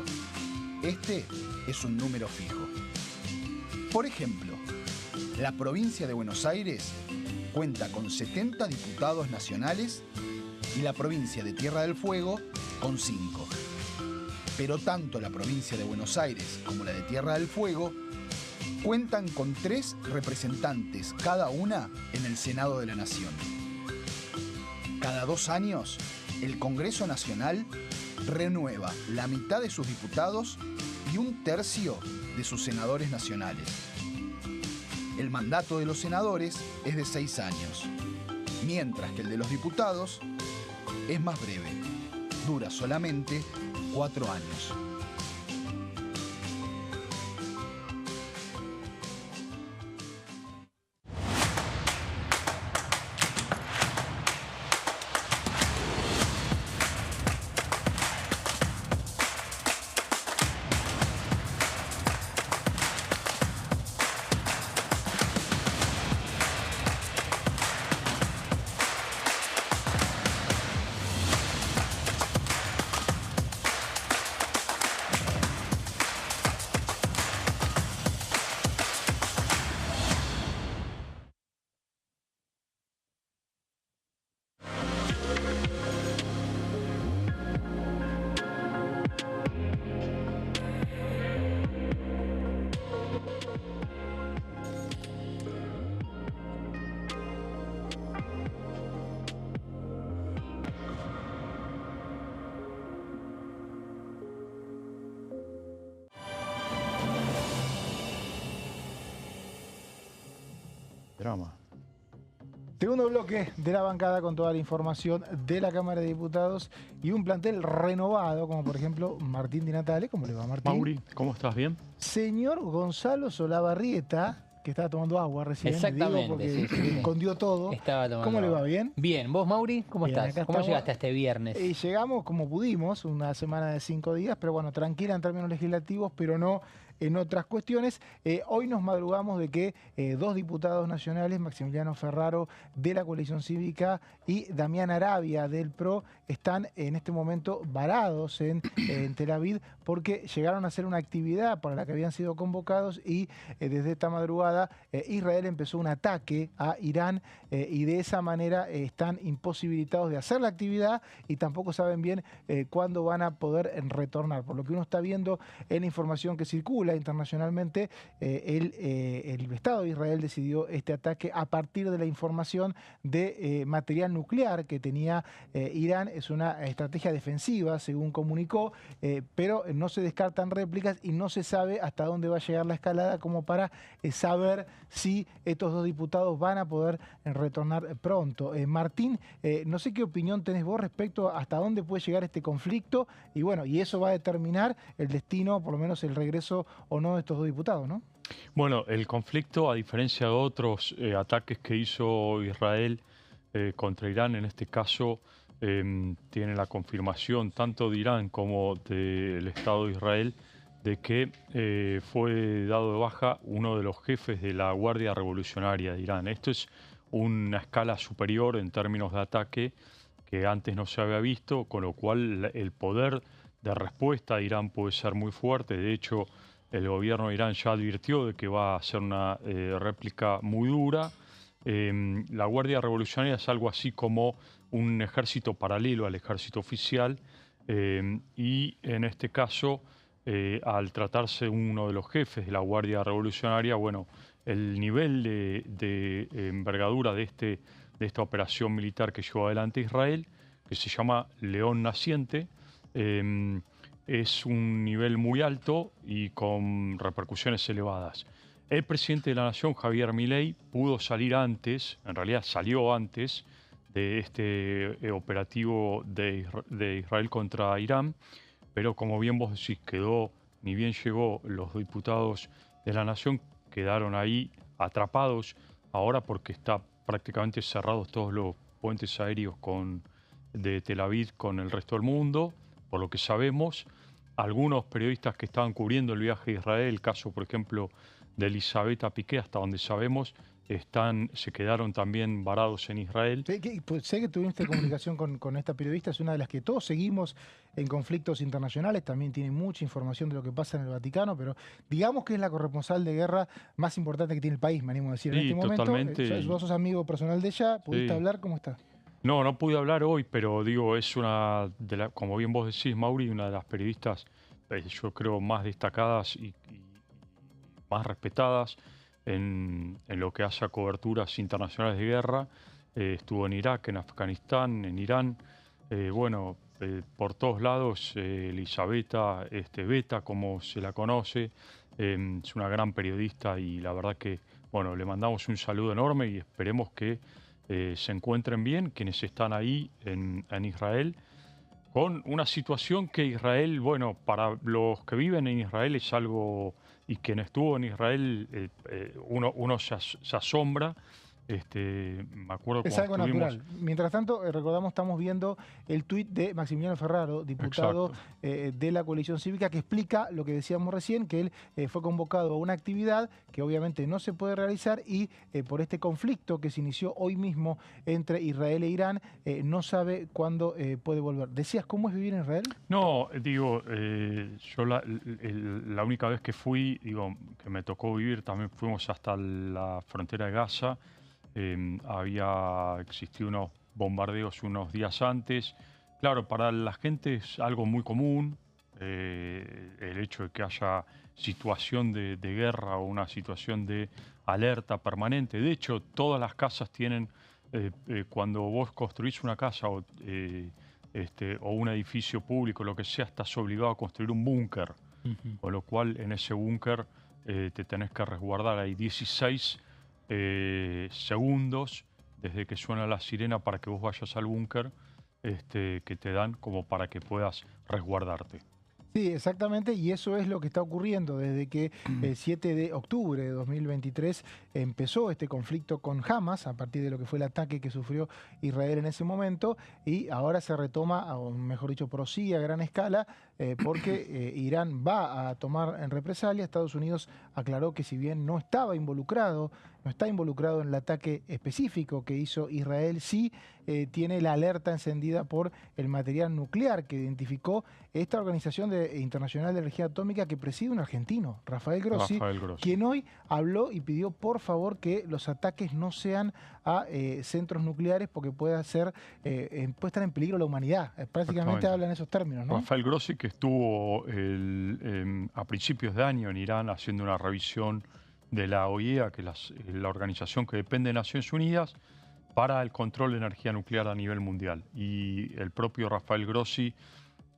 Este es un número fijo. Por ejemplo, la provincia de Buenos Aires cuenta con 70 diputados nacionales y la provincia de Tierra del Fuego con 5. Pero tanto la provincia de Buenos Aires como la de Tierra del Fuego cuentan con 3 representantes cada una en el Senado de la Nación. Cada 2 años, el Congreso Nacional renueva la mitad de sus diputados y 1/3 de sus senadores nacionales. El mandato de los senadores es de 6 años, mientras que el de los diputados es más breve, dura solamente 4 años. Drama. Segundo bloque de la bancada con toda la información de la Cámara de Diputados y un plantel renovado, como por ejemplo Martín Di Natale. ¿Cómo le va, Martín? Mauri, ¿cómo estás? ¿Bien? Señor Gonzalo Solabarrieta, que estaba tomando agua recién. Exactamente, digo porque sí. escondió todo. Estaba tomando ¿Cómo le va? agua. ¿Bien? Bien. ¿Vos, Mauri? ¿Cómo Bien, estás? acá ¿Cómo estamos. llegaste a este viernes? Y llegamos como pudimos, una semana de 5 días, pero bueno, tranquila en términos legislativos, pero no en otras cuestiones. Hoy nos madrugamos de que 2 diputados nacionales, Maximiliano Ferraro de la Coalición Cívica y Damián Arabia del PRO, están en este momento varados en Tel Aviv porque llegaron a hacer una actividad para la que habían sido convocados y desde esta madrugada Israel empezó un ataque a Irán y de esa manera están imposibilitados de hacer la actividad y tampoco saben bien cuándo van a poder retornar. Por lo que uno está viendo en la información que circula internacionalmente, el Estado de Israel decidió este ataque a partir de la información de material nuclear que tenía Irán. Es una estrategia defensiva, según comunicó, pero no se descartan réplicas y no se sabe hasta dónde va a llegar la escalada como para saber si estos 2 diputados van a poder retornar pronto. Martín, no sé qué opinión tenés vos respecto a hasta dónde puede llegar este conflicto y bueno, y eso va a determinar el destino, por lo menos el regreso o no de estos 2 diputados, ¿no? Bueno, el conflicto, a diferencia de otros ataques que hizo Israel contra Irán, en este caso tiene la confirmación tanto de Irán como del Estado de Israel de que fue dado de baja uno de los jefes de la Guardia Revolucionaria de Irán. Esto es una escala superior en términos de ataque que antes no se había visto, con lo cual el poder de respuesta de Irán puede ser muy fuerte. De hecho, el gobierno de Irán ya advirtió de que va a hacer una réplica muy dura. La Guardia Revolucionaria es algo así como un ejército paralelo al ejército oficial y en este caso, al tratarse de uno de los jefes de la Guardia Revolucionaria, bueno, el nivel de envergadura de esta operación militar que llevó adelante Israel, que se llama León Naciente, es un nivel muy alto y con repercusiones elevadas. El presidente de la Nación, Javier Milei, pudo salir antes, en realidad salió antes de este operativo de Israel contra Irán, pero como bien vos decís, ni bien llegó los diputados de la Nación, quedaron ahí atrapados ahora porque está prácticamente cerrados todos los puentes aéreos de Tel Aviv con el resto del mundo, por lo que sabemos. Algunos periodistas que estaban cubriendo el viaje a Israel, el caso, por ejemplo, de Elisabetta Piqué, hasta donde sabemos, se quedaron también varados en Israel. Sé que tuviste comunicación con esta periodista, es una de las que todos seguimos en conflictos internacionales, también tiene mucha información de lo que pasa en el Vaticano, pero digamos que es la corresponsal de guerra más importante que tiene el país, me animo a decir, sí, en este totalmente. momento. Vos sos amigo personal de ella, ¿pudiste hablar? ¿Cómo está? No pude hablar hoy, pero digo, es una como bien vos decís, Mauri, una de las periodistas, yo creo, más destacadas y más respetadas en lo que hace a coberturas internacionales de guerra. Estuvo en Irak, en Afganistán, en Irán. Por todos lados, Elisabetta Beta, como se la conoce, es una gran periodista y la verdad que, bueno, le mandamos un saludo enorme y esperemos que se encuentren bien quienes están ahí en Israel, con una situación que Israel, bueno, para los que viven en Israel es algo, y quien estuvo en Israel, uno se asombra. Me acuerdo es algo natural. Mientras tanto, recordamos, estamos viendo el tuit de Maximiliano Ferraro, diputado de la Coalición Cívica, que explica lo que decíamos recién, que él fue convocado a una actividad que obviamente no se puede realizar y por este conflicto que se inició hoy mismo entre Israel e Irán, no sabe cuándo puede volver. ¿Decías cómo es vivir en Israel? No, digo, yo la única vez que fui, que me tocó vivir, también fuimos hasta la frontera de Gaza. Había existido unos bombardeos unos días antes. Claro, para la gente es algo muy común el hecho de que haya situación de guerra o una situación de alerta permanente. De hecho, todas las casas tienen, cuando vos construís una casa o un edificio público, lo que sea, estás obligado a construir un búnker. Con lo cual, en ese búnker te tenés que resguardar. Hay 16 segundos desde que suena la sirena para que vos vayas al búnker, que te dan como para que puedas resguardarte. Sí, exactamente, y eso es lo que está ocurriendo desde que el 7 de octubre de 2023 empezó este conflicto con Hamas, a partir de lo que fue el ataque que sufrió Israel en ese momento, y ahora se retoma, o mejor dicho, prosigue a gran escala, porque Irán va a tomar en represalia. Estados Unidos aclaró que si bien no está involucrado en el ataque específico que hizo Israel, sí tiene la alerta encendida por el material nuclear que identificó esta Organización Internacional de Energía Atómica que preside un argentino, Rafael Grossi, quien hoy habló y pidió por favor que los ataques no sean a centros nucleares porque puede estar en peligro la humanidad. Prácticamente habla en esos términos, ¿no? Rafael Grossi, que estuvo a principios de año en Irán haciendo una revisión de la OIEA, que es la organización que depende de Naciones Unidas, para el control de energía nuclear a nivel mundial. Y el propio Rafael Grossi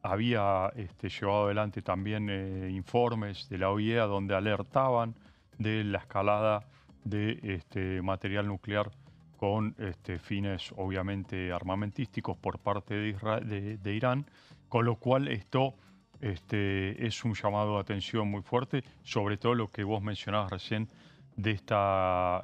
había llevado adelante también informes de la OIEA donde alertaban de la escalada de material nuclear con fines obviamente armamentísticos por parte de Irán, con lo cual esto es un llamado de atención muy fuerte, sobre todo lo que vos mencionabas recién de esta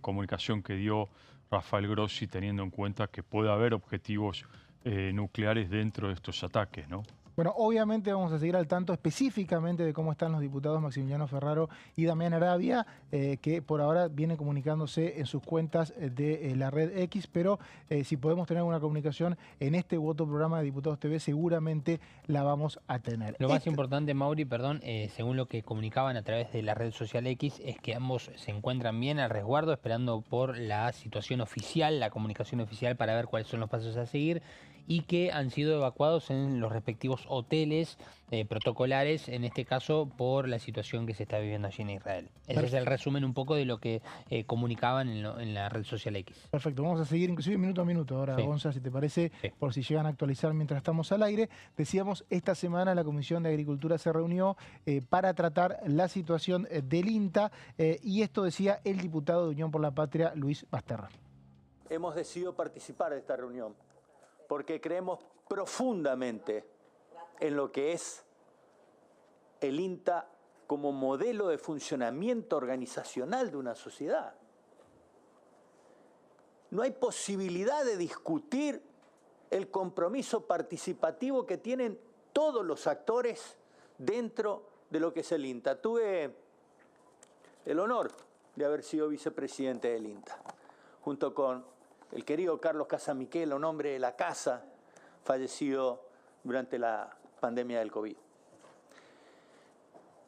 comunicación que dio Rafael Grossi, teniendo en cuenta que puede haber objetivos nucleares dentro de estos ataques, ¿no? Bueno, obviamente vamos a seguir al tanto específicamente de cómo están los diputados Maximiliano Ferraro y Damián Arabia, que por ahora vienen comunicándose en sus cuentas de la red X, pero si podemos tener una comunicación en este u otro programa de Diputados TV, seguramente la vamos a tener. Lo más importante, Mauri, perdón, según lo que comunicaban a través de la red social X, es que ambos se encuentran bien al resguardo, esperando por la situación oficial, la comunicación oficial para ver cuáles son los pasos a seguir, y que han sido evacuados en los respectivos hoteles protocolares, en este caso por la situación que se está viviendo allí en Israel. Ese es el resumen un poco de lo que comunicaban en la red social X. Perfecto, vamos a seguir inclusive minuto a minuto ahora, Gonza, si te parece, por si llegan a actualizar mientras estamos al aire. Decíamos, esta semana la Comisión de Agricultura se reunió para tratar la situación del INTA, y esto decía el diputado de Unión por la Patria, Luis Basterra. Hemos decidido participar de esta reunión porque creemos profundamente en lo que es el INTA como modelo de funcionamiento organizacional de una sociedad. No hay posibilidad de discutir el compromiso participativo que tienen todos los actores dentro de lo que es el INTA. Tuve el honor de haber sido vicepresidente del INTA, junto con el querido Carlos Casamiquela, un hombre de la casa, fallecido durante la pandemia del COVID.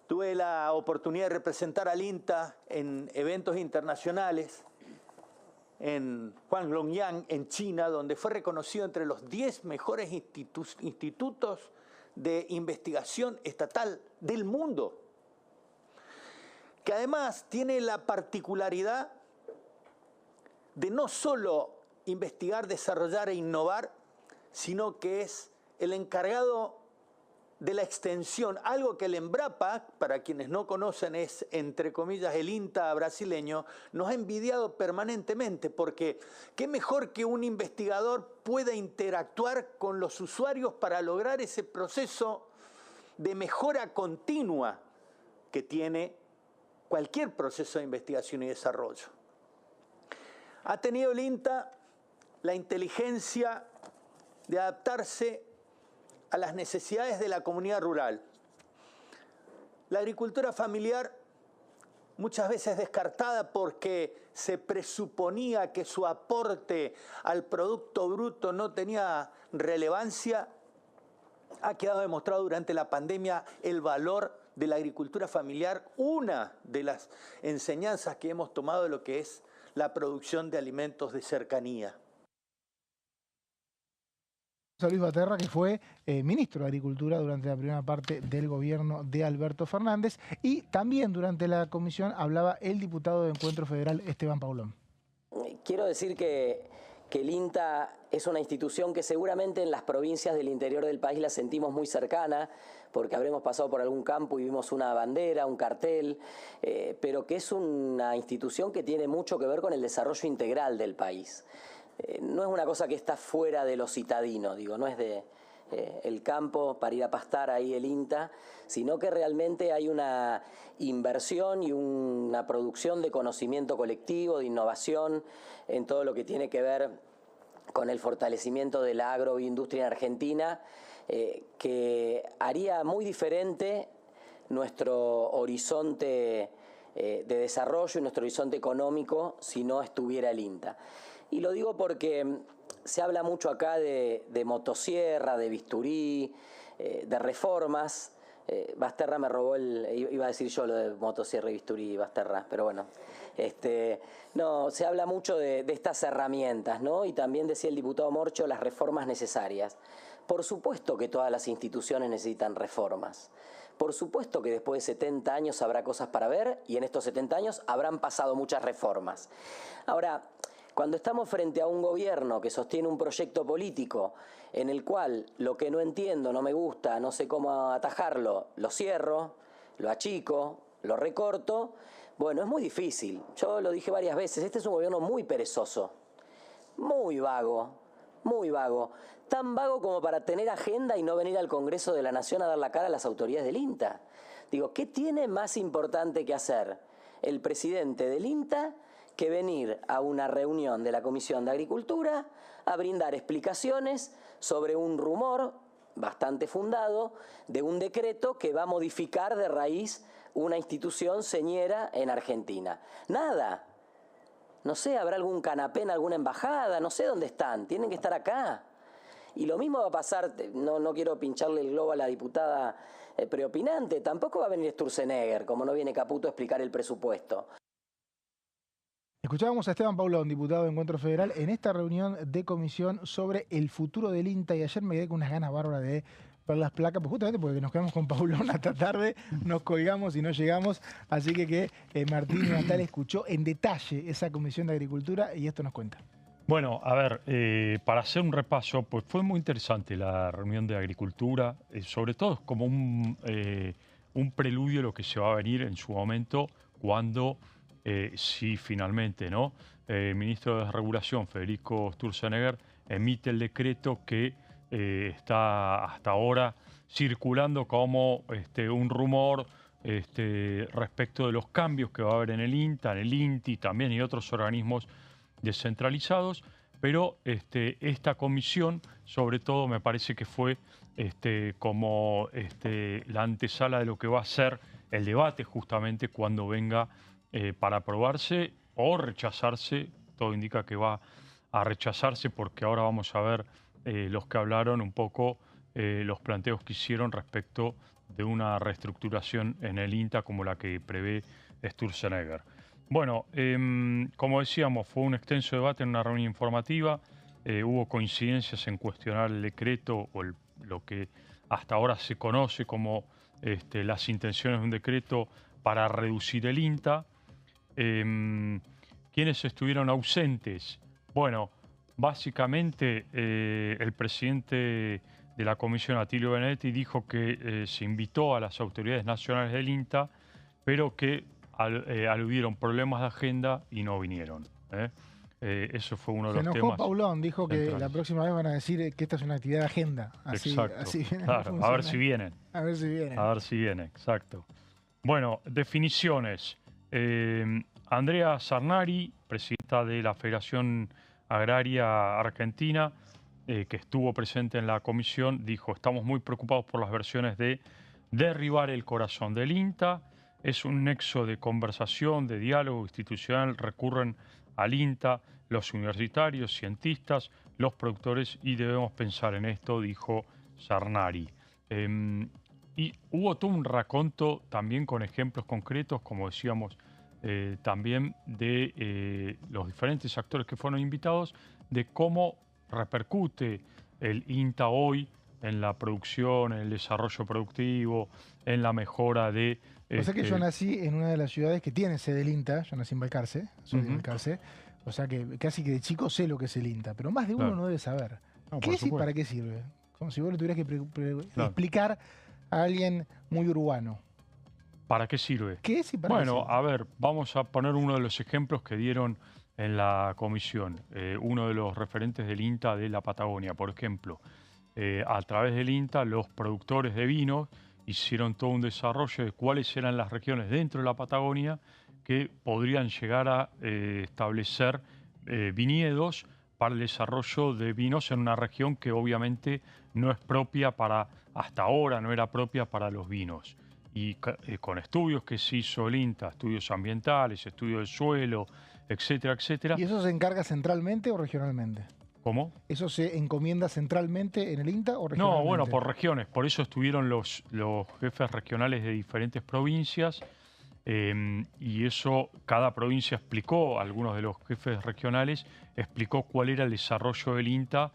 Tuve la oportunidad de representar al INTA en eventos internacionales, en Huanglongyang, en China, donde fue reconocido entre los 10 mejores institutos de investigación estatal del mundo, que además tiene la particularidad de no solo investigar, desarrollar e innovar, sino que es el encargado de la extensión, algo que el Embrapa, para quienes no conocen, es, entre comillas, el INTA brasileño, nos ha envidiado permanentemente, porque qué mejor que un investigador pueda interactuar con los usuarios para lograr ese proceso de mejora continua que tiene cualquier proceso de investigación y desarrollo. Ha tenido el INTA la inteligencia de adaptarse a las necesidades de la comunidad rural. La agricultura familiar, muchas veces descartada porque se presuponía que su aporte al Producto Bruto no tenía relevancia, ha quedado demostrado durante la pandemia el valor de la agricultura familiar, una de las enseñanzas que hemos tomado de lo que es la producción de alimentos de cercanía. Luis Basterra, que fue ministro de Agricultura durante la primera parte del gobierno de Alberto Fernández, y también durante la comisión hablaba el diputado de Encuentro Federal, Esteban Paulón. Quiero decir que que el INTA es una institución que seguramente en las provincias del interior del país la sentimos muy cercana, porque habremos pasado por algún campo y vimos una bandera, un cartel, pero que es una institución que tiene mucho que ver con el desarrollo integral del país. No es una cosa que está fuera de lo citadino, digo, no es de el campo para ir a pastar ahí el INTA, sino que realmente hay una inversión y una producción de conocimiento colectivo, de innovación en todo lo que tiene que ver con el fortalecimiento de la agroindustria en Argentina, que haría muy diferente nuestro horizonte de desarrollo y nuestro horizonte económico si no estuviera el INTA. Y lo digo porque se habla mucho acá de motosierra, de bisturí, de reformas. Basterra me robó iba a decir yo lo de motosierra y bisturí, Basterra, pero bueno. No, se habla mucho de estas herramientas, ¿no? Y también decía el diputado Morcho las reformas necesarias. Por supuesto que todas las instituciones necesitan reformas. Por supuesto que después de 70 años habrá cosas para ver y en estos 70 años habrán pasado muchas reformas. Ahora, cuando estamos frente a un gobierno que sostiene un proyecto político en el cual lo que no entiendo, no me gusta, no sé cómo atajarlo, lo cierro, lo achico, lo recorto, bueno, es muy difícil. Yo lo dije varias veces, este es un gobierno muy perezoso, muy vago, tan vago como para tener agenda y no venir al Congreso de la Nación a dar la cara a las autoridades del INTA. Digo, ¿qué tiene más importante que hacer el presidente del INTA que venir a una reunión de la Comisión de Agricultura a brindar explicaciones sobre un rumor bastante fundado de un decreto que va a modificar de raíz una institución señera en Argentina? Nada. No sé, habrá algún canapé en alguna embajada, no sé dónde están, tienen que estar acá. Y lo mismo va a pasar, no quiero pincharle el globo a la diputada preopinante, tampoco va a venir Sturzenegger, como no viene Caputo a explicar el presupuesto. Escuchábamos a Esteban Paulón, diputado de Encuentro Federal, en esta reunión de comisión sobre el futuro del INTA, y ayer me quedé con unas ganas bárbaras de ver las placas, pues justamente porque nos quedamos con Paulón hasta tarde, nos colgamos y no llegamos, así que Martín Natal escuchó en detalle esa Comisión de Agricultura y esto nos cuenta. Bueno, a ver, para hacer un repaso, pues fue muy interesante la reunión de Agricultura, sobre todo como un preludio a lo que se va a venir en su momento cuando... si finalmente, ¿no? El ministro de Regulación, Federico Sturzenegger, emite el decreto que está hasta ahora circulando como un rumor respecto de los cambios que va a haber en el INTA, en el INTI también y otros organismos descentralizados, pero esta comisión, sobre todo, me parece que fue como la antesala de lo que va a ser el debate justamente cuando venga para aprobarse o rechazarse. Todo indica que va a rechazarse porque ahora vamos a ver los que hablaron un poco los planteos que hicieron respecto de una reestructuración en el INTA como la que prevé Sturzenegger. Bueno, como decíamos, fue un extenso debate en una reunión informativa, hubo coincidencias en cuestionar el decreto o lo que hasta ahora se conoce como las intenciones de un decreto para reducir el INTA. ¿Quiénes estuvieron ausentes? Bueno, básicamente el presidente de la comisión, Atilio Benedetti, dijo que se invitó a las autoridades nacionales del INTA, pero que aludieron problemas de agenda y no vinieron. Eso fue uno de los temas. Se enojó Paulón, dijo que la próxima vez van a decir que esta es una actividad de agenda. Exacto, así claro, a ver si vienen. A ver si vienen. A ver si vienen, exacto. Bueno, definiciones. Andrea Sarnari, presidenta de la Federación Agraria Argentina, que estuvo presente en la comisión, dijo: estamos muy preocupados por las versiones de derribar el corazón del INTA. Es un nexo de conversación, de diálogo institucional. Recurren al INTA los universitarios, cientistas, los productores y debemos pensar en esto, dijo Sarnari. Y hubo todo un raconto también con ejemplos concretos, como decíamos, también de los diferentes actores que fueron invitados, de cómo repercute el INTA hoy en la producción, en el desarrollo productivo, en la mejora de... O sea que yo nací en una de las ciudades que tiene sede del INTA, yo nací en Balcarce, soy de Balcarce. O sea que casi que de chico sé lo que es el INTA, pero más de uno no debe saber. ¿Qué es y para qué sirve? Como si vos le tuvieras que explicar a alguien muy urbano. ¿Para qué sirve? ¿Qué es y para qué sirve? Bueno, a ver, vamos a poner uno de los ejemplos que dieron en la comisión. Uno de los referentes del INTA de la Patagonia, por ejemplo. A través del INTA, los productores de vinos hicieron todo un desarrollo de cuáles eran las regiones dentro de la Patagonia que podrían llegar a establecer viñedos para el desarrollo de vinos en una región que obviamente no es propia para, hasta ahora no era propia para los vinos. Y con estudios que se hizo el INTA, estudios ambientales, estudios del suelo, etcétera, etcétera. ¿Y eso se encarga centralmente o regionalmente? ¿Cómo? ¿Eso se encomienda centralmente en el INTA o regionalmente? No, bueno, por regiones. Por eso estuvieron los jefes regionales de diferentes provincias y eso, cada provincia explicó, algunos de los jefes regionales explicó cuál era el desarrollo del INTA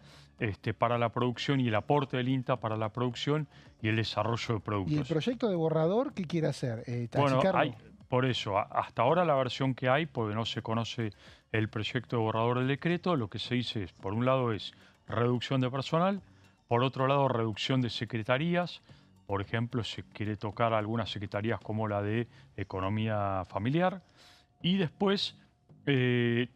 para la producción y el aporte del INTA para la producción y el desarrollo de productos. ¿Y el proyecto de borrador qué quiere hacer? Bueno, por eso, hasta ahora la versión que hay, porque no se conoce el proyecto de borrador del decreto, lo que se dice es, por un lado es reducción de personal, por otro lado reducción de secretarías, por ejemplo, se quiere tocar algunas secretarías como la de Economía Familiar, y después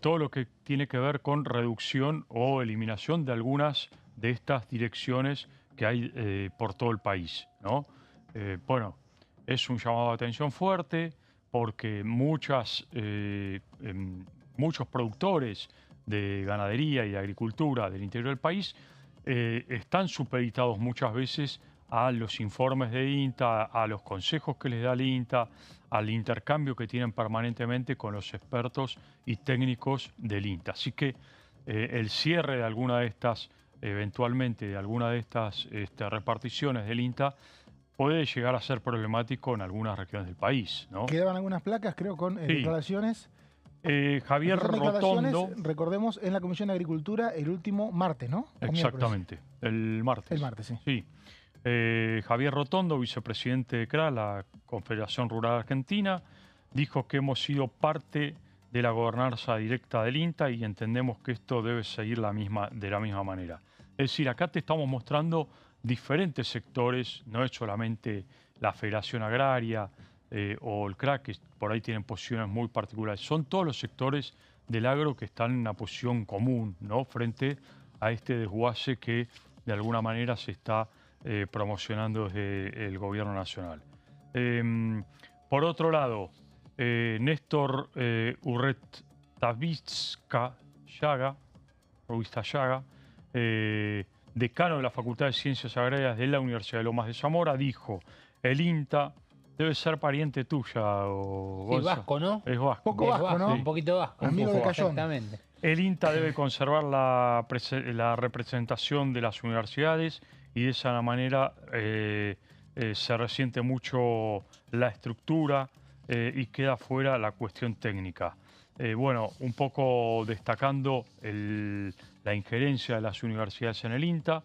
todo lo que tiene que ver con reducción o eliminación de algunas de estas direcciones que hay por todo el país, ¿no? Bueno, es un llamado de atención fuerte porque muchos productores de ganadería y de agricultura del interior del país están supeditados muchas veces a los informes de INTA, a los consejos que les da el INTA, al intercambio que tienen permanentemente con los expertos y técnicos del INTA. Así que el cierre de alguna de estas, eventualmente de alguna de estas reparticiones del INTA, puede llegar a ser problemático en algunas regiones del país, ¿no? Quedaban algunas placas, creo, con declaraciones. Javier Rotondo. Recordemos, en la Comisión de Agricultura el último martes, ¿no? Exactamente, el martes. El martes, sí. Sí. Javier Rotondo, vicepresidente de CRA, la Confederación Rural Argentina, dijo que hemos sido parte de la gobernanza directa del INTA y entendemos que esto debe seguir de la misma manera. Es decir, acá te estamos mostrando diferentes sectores, no es solamente la Federación Agraria o el CRA, que por ahí tienen posiciones muy particulares, son todos los sectores del agro que están en una posición común, ¿no?, frente a este desguace que de alguna manera se está promocionando desde el gobierno nacional. Por otro lado, Néstor Urretavitzka-Llaga, decano de la Facultad de Ciencias Agrarias de la Universidad de Lomas de Zamora, dijo: el INTA debe ser pariente tuya, Sí, vasco, ¿no? Es vasco. Poco vasco, ¿no? Un poquito vasco. Amigo de Cayón. Exactamente. El INTA debe conservar la representación de las universidades y de esa manera se resiente mucho la estructura y queda fuera la cuestión técnica. Bueno, un poco destacando la injerencia de las universidades en el INTA.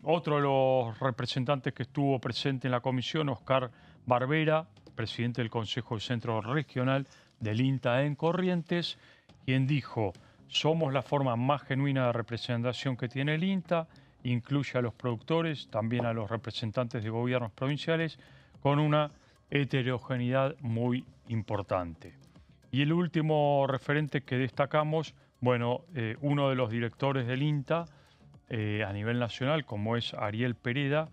Otro de los representantes que estuvo presente en la comisión, Oscar Barbera, presidente del Consejo de Centro Regional del INTA en Corrientes, quien dijo: somos la forma más genuina de representación que tiene el INTA, incluye a los productores, también a los representantes de gobiernos provinciales, con una heterogeneidad muy importante. Y el último referente que destacamos, bueno, uno de los directores del INTA a nivel nacional, como es Ariel Pereda,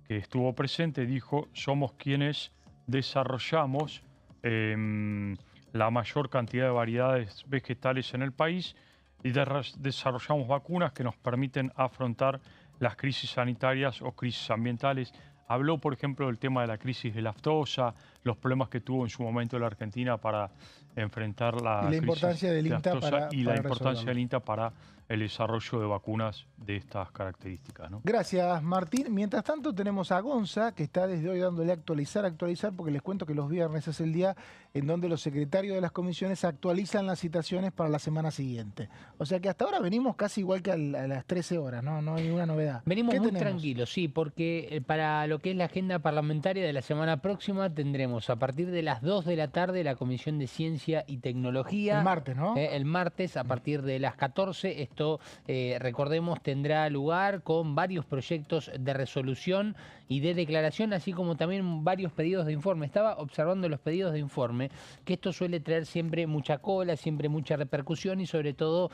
que estuvo presente, dijo: somos quienes desarrollamos la mayor cantidad de variedades vegetales en el país y desarrollamos vacunas que nos permiten afrontar las crisis sanitarias o crisis ambientales. Habló, por ejemplo, del tema de la crisis de la aftosa, los problemas que tuvo en su momento la Argentina para enfrentar la importancia del INTA y la importancia del INTA para el desarrollo de vacunas de estas características, ¿no? Gracias, Martín. Mientras tanto tenemos a Gonza, que está desde hoy dándole actualizar, porque les cuento que los viernes es el día en donde los secretarios de las comisiones actualizan las citaciones para la semana siguiente. O sea que hasta ahora venimos casi igual que a las 13 horas, ¿no? No hay ninguna novedad. Venimos muy tranquilos, sí, porque para lo que es la agenda parlamentaria de la semana próxima tendremos tenemos a partir de las 2 de la tarde la Comisión de Ciencia y Tecnología. El martes, ¿no? El martes a partir de las 14. Esto, recordemos, tendrá lugar con varios proyectos de resolución y de declaración, así como también varios pedidos de informe. Estaba observando los pedidos de informe, que esto suele traer siempre mucha cola, siempre mucha repercusión y sobre todo,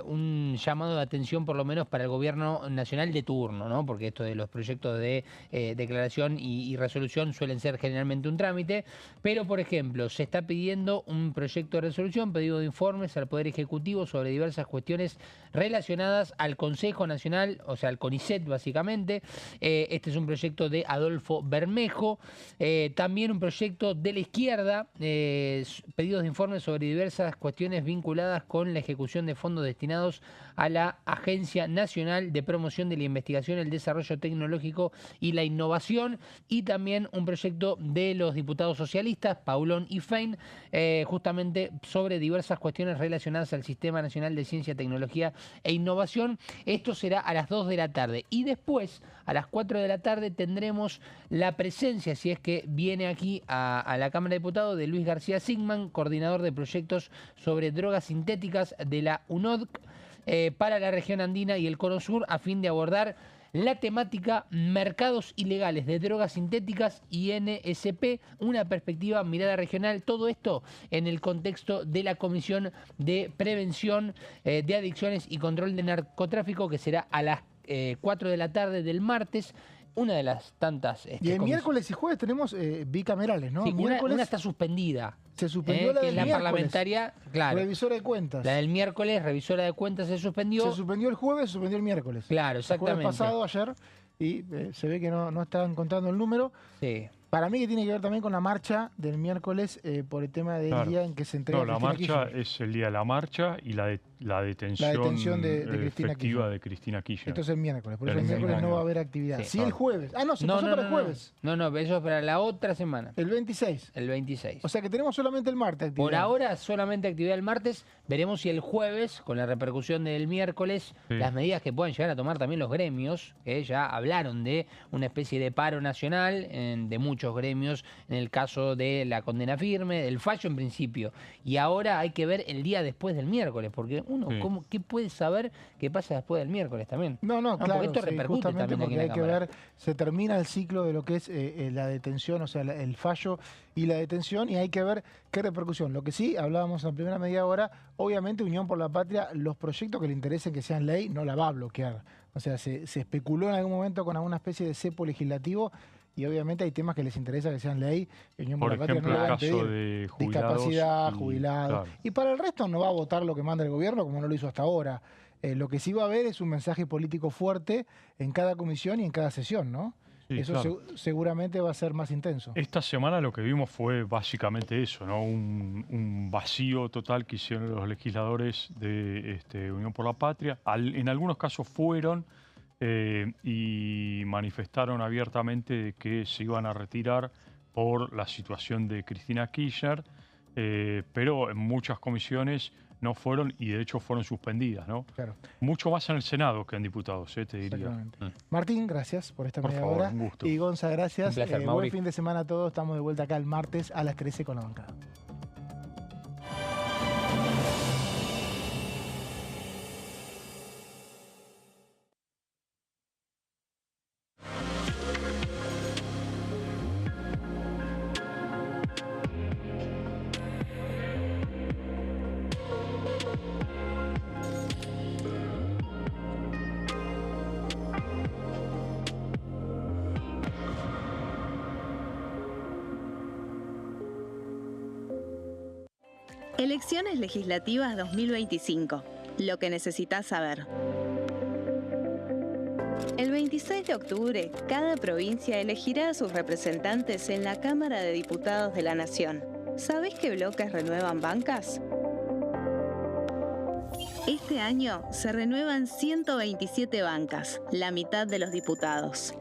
un llamado de atención por lo menos para el gobierno nacional de turno, ¿no? Porque esto de los proyectos de declaración y resolución suelen ser generalmente un trámite, pero por ejemplo, se está pidiendo un proyecto de resolución, pedido de informes al Poder Ejecutivo sobre diversas cuestiones relacionadas al Consejo Nacional, o sea, al CONICET básicamente. Este es un proyecto de Adolfo Bermejo, también un proyecto de la izquierda, pedidos de informes sobre diversas cuestiones vinculadas con la ejecución de fondos destinados a la Agencia Nacional de Promoción de la Investigación, el Desarrollo Tecnológico y la Innovación, y también un proyecto de los diputados socialistas, Paulón y Fein, justamente sobre diversas cuestiones relacionadas al Sistema Nacional de Ciencia, Tecnología e Innovación. Esto será a las 2 de la tarde y después a las 4 de la tarde tendremos la presencia, si es que viene aquí a la Cámara de Diputados, de Luis García Sigman, coordinador de proyectos sobre drogas sintéticas de la UNODC para la región andina y el Cono Sur, a fin de abordar la temática mercados ilegales de drogas sintéticas y NSP, una perspectiva mirada regional. Todo esto en el contexto de la Comisión de Prevención de Adicciones y Control de Narcotráfico, que será a las 4 de la tarde del martes. Una de las tantas... y el miércoles y jueves tenemos bicamerales, ¿no? Sí, miércoles una está suspendida. Se suspendió la que del la miércoles. Parlamentaria, claro. Revisora de cuentas. La del miércoles, revisora de cuentas, se suspendió. Se suspendió el jueves, se suspendió el miércoles. Claro, exactamente. El jueves pasado, ayer, y se ve que no están contando el número. Sí. Para mí que tiene que ver también con la marcha del miércoles por el tema del día en que se entrega. No, la marcha es el día de la marcha y la detención de Cristina efectiva Kirchner. de Cristina Kirchner. Esto es el miércoles, por eso el miércoles no va a haber actividad. Sí, el jueves. Ah, no, se pasó para el jueves. No, eso es para la otra semana. El 26. El 26. O sea que tenemos solamente el martes actividad. Por ahora solamente actividad el martes. Veremos si el jueves, con la repercusión del miércoles, las medidas que puedan llegar a tomar también los gremios, que ya hablaron de una especie de paro nacional de muchos gremios, en el caso de la condena firme, del fallo en principio. Y ahora hay que ver el día después del miércoles, porque uno, ¿qué puede saber qué pasa después del miércoles también? No, claro, porque esto repercute también porque hay que Cámara. ver, se termina el ciclo de lo que es la detención, o sea, el fallo y la detención, y hay que ver qué repercusión. Lo que sí, hablábamos en la primera media hora, obviamente Unión por la Patria, los proyectos que le interesen que sean ley, no la va a bloquear. O sea, se especuló en algún momento con alguna especie de cepo legislativo, y obviamente hay temas que les interesa que sean ley. Unión por la Patria no lo va a impedir. De discapacidad, jubilados. Claro. Y para el resto no va a votar lo que manda el gobierno, como no lo hizo hasta ahora. Lo que sí va a haber es un mensaje político fuerte en cada comisión y en cada sesión, ¿no? Sí, eso claro. Seguramente va a ser más intenso. Esta semana lo que vimos fue básicamente eso, ¿no? Un vacío total que hicieron los legisladores de Unión por la Patria. En algunos casos fueron y manifestaron abiertamente que se iban a retirar por la situación de Cristina Kirchner, pero en muchas comisiones no fueron y de hecho fueron suspendidas, ¿no? Claro. Mucho más en el Senado que en diputados, te diría. Martín, gracias por esta media hora. Un gusto. Y Gonza, gracias. Un placer, buen fin de semana a todos. Estamos de vuelta acá el martes a las 13 con la bancada. Elecciones legislativas 2025. Lo que necesitas saber. El 26 de octubre, cada provincia elegirá a sus representantes en la Cámara de Diputados de la Nación. ¿Sabés qué bloques renuevan bancas? Este año se renuevan 127 bancas, la mitad de los diputados.